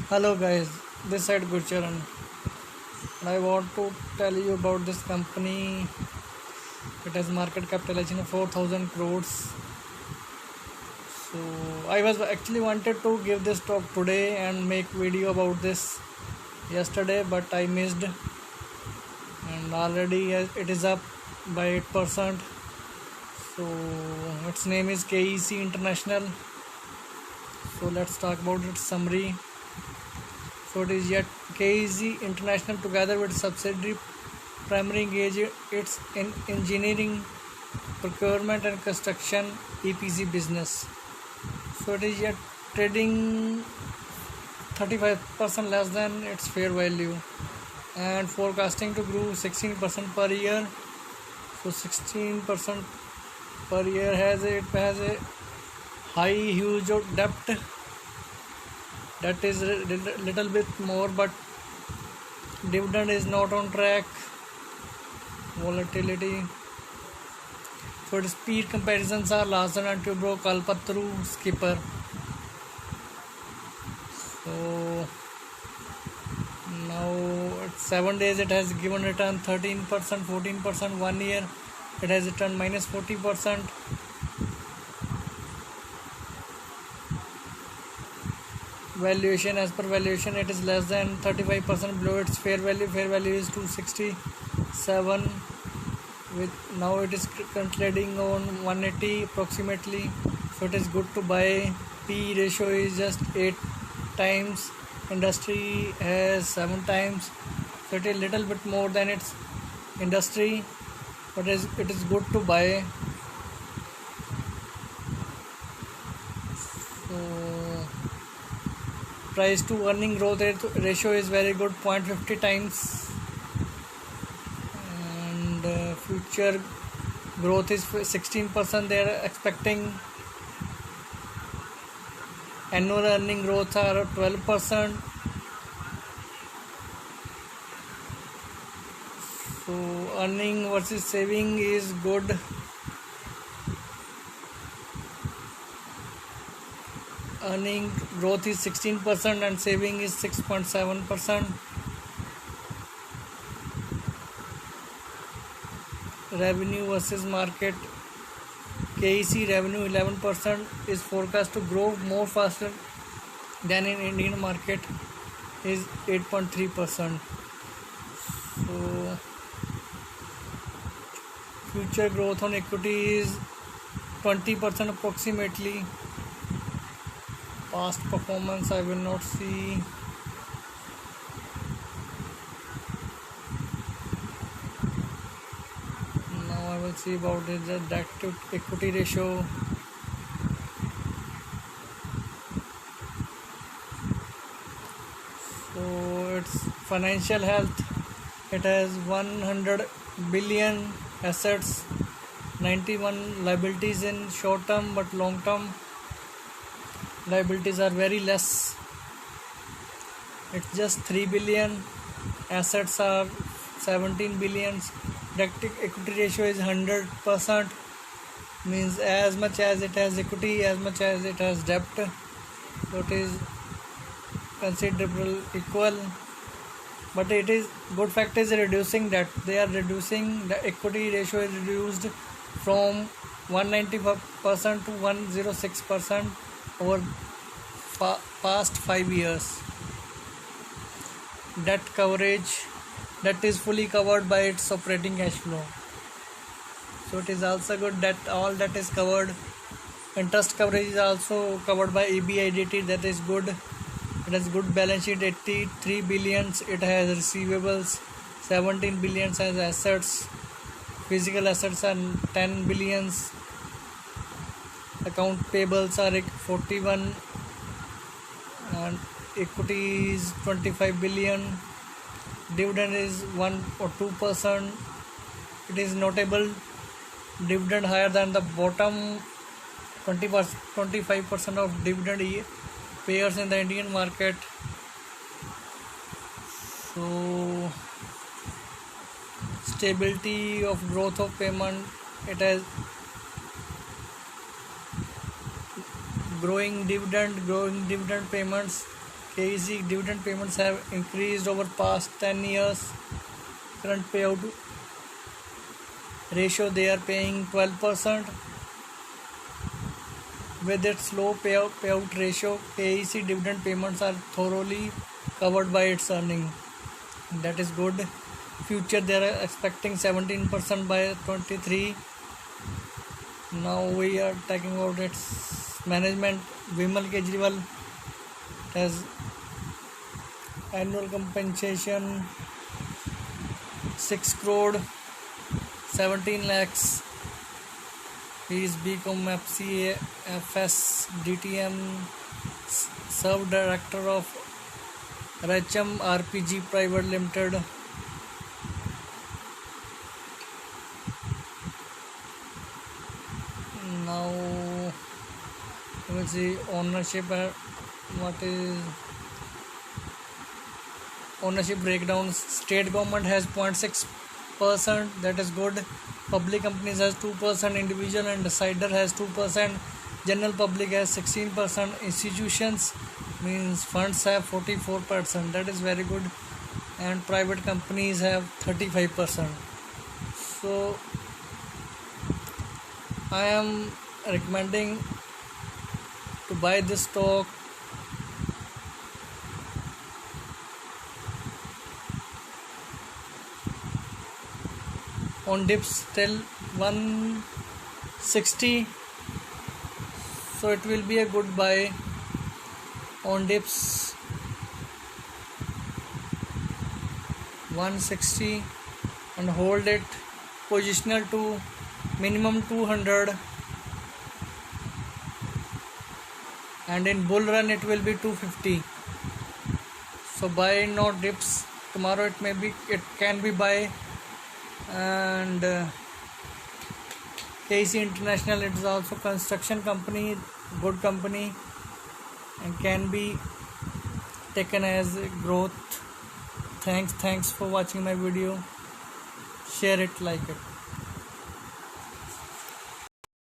Hello guys, this side Gurcharan. And I want to tell you about this company. It has market capitalization of 4,000 crores. So I was actually wanted to give this talk today and make video about this yesterday, but I missed. And already it is up by 8%. So its name is KEC International. So let's talk about its summary. So it is yet KEC International together with subsidiary primary engage its in engineering, procurement and construction EPC business. So it is yet trading 35% less than its fair value and forecasting to grow 16% per year. So 16% per year has a high huge debt that is a little bit more, but dividend is not on track. Volatility. So its peer comparisons are Larsen and Toubro, Kalpataru, Skipper. So now at 7 days it has given return 13%, 14%, 1 year it has returned minus 40%. Valuation, as per valuation it is less than 35% below its fair value. Fair value is 267, with now it is trading on 180 approximately. So it is good to buy. P ratio is just 8 times, industry has 7 times, so it is little bit more than its industry, but it is good to buy. So price to earning growth ratio is very good, 0.50 times, and future growth is 16% they are expecting. Annual earning growth are 12%. So earning versus saving is good. Earning growth is 16% and saving is 6.7%. Revenue versus market. KEC revenue 11% is forecast to grow more faster than in Indian market is 8.3%. So future growth on equity is 20% approximately. Past performance I will not see. Now I will see about the debt to equity ratio. So its financial health, it has 100 billion assets, 91 liabilities in short term, but long term liabilities are very less. It's just 3 billion, assets are 17 billions. Debt equity ratio is 100%, means as much as it has equity, as much as it has debt, so it is considerable equal. But it is good fact is reducing debt. They are reducing the equity ratio is reduced from 190% to 106% over past 5 years. Debt coverage, debt is fully covered by its operating cash flow, so it is also good that all debt is covered. Interest coverage is also covered by EBIDT, that is good. It has good balance sheet, 83 billions it has receivables, 17 billions as assets, physical assets are 10 billions, account payables are 41, and equity is 25 billion. Dividend is 1 or 2%. It is notable dividend higher than the bottom 25% of dividend payers in the Indian market. So stability of growth of payment, it has growing dividend payments. KEC dividend payments have increased over past 10 years. Current payout ratio, they are paying 12%. With its low payout ratio, KEC dividend payments are thoroughly covered by its earning. That is good. Future, they are expecting 17% by 23. Now we are talking about its management. Vimal Kejriwal has annual compensation 6 crore 17 lakhs. He is BCom FCA FS DTM, Sub Director of RHM RPG Private Limited. Now we will see ownership. What is ownership breakdowns? State government has 0.6%, that is good. Public companies has 2%, individual and decider has 2%, general public has 16%, institutions means funds have 44%, that is very good, and private companies have 35%. So I am recommending to buy this stock on dips till 160, so it will be a good buy on dips 160 and hold it positional to minimum 200, and in bull run it will be 250. So buy not dips. Tomorrow it can be buy. And KEC International, it is also construction company, good company, and can be taken as growth. Thanks for watching my video. Share it, like it.